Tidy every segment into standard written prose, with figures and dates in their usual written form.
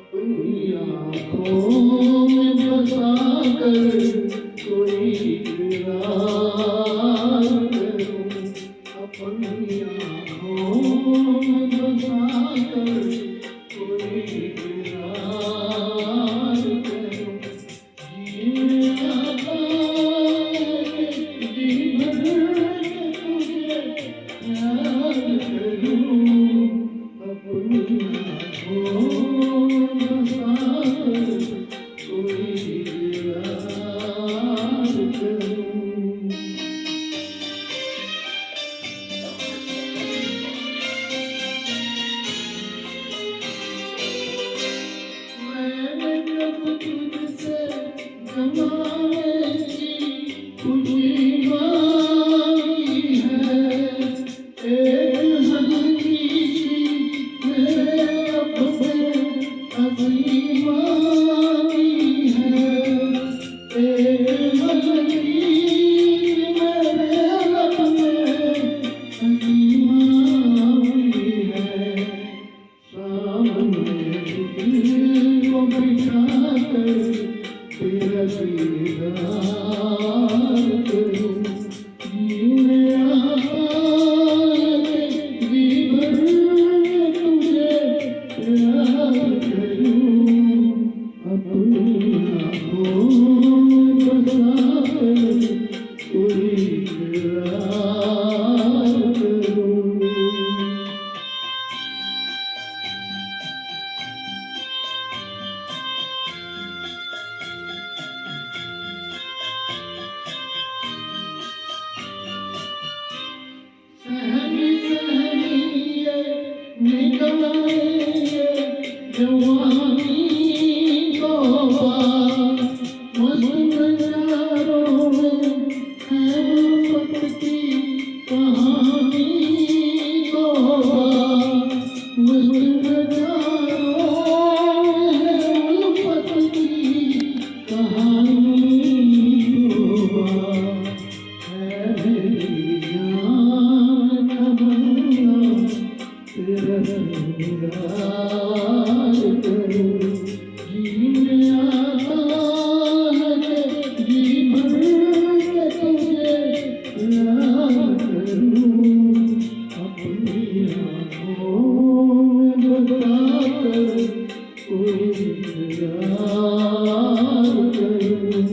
अपनी आँखों में बसा कर कोई इकरार करूं, अपनी आँखों में बसा कर कोई इकरार करूं। जीने आता है जी भर के तुझे प्यार करूं, अपनी आँखों में बसा कर कोई इकरार करूं। मैंने जब तुझसे ज़माने की खुशी मांगी है, एक हल्की सी मेरे लब पे हंसी मांगी है, एक हल्की सी मेरे लब पे हंसी मांगी है। सामने दिल को बिठा कर तेरा दीदार करूं, जीने आता है जी भर के तुझे प्यार करूं, अपनी आँखों में बसा कर कोई इकरार करूं। सहनी सहनी ये निकल आएंगे जवानी को पार, मस्त नज़ारों में है उल्फत की कहानी को पार, मस्त नज़ारों में है उल्फत की कहानी को पार। है मेरी जान तमन्ना तेरा दीदार करूं, जीने आता है जी भर के तुझे प्यार करूं, अपनी आँखों में बसा कर कोई इकरार करूं।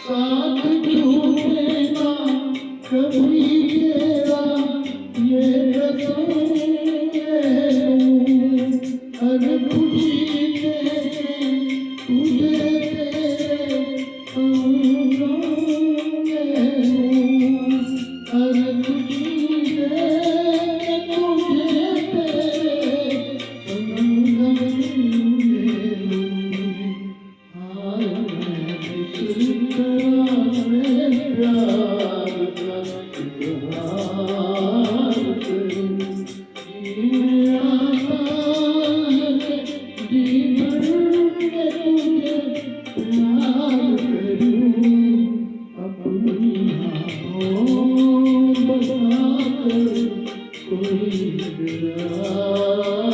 साथ छूटेगा कभी तेरा ये कसम ले लूं, हर खुशी देके तुझे तेरे संगम ले लूं, हर खुशी देके तुझे तेरे संगम ले लूं। हाय मैं जिस तरह से प्यार का इजहार करूं, जीने आता है जी भर के तुझे प्यार करूं, अपनी आँखों बसा कर कोई इकरार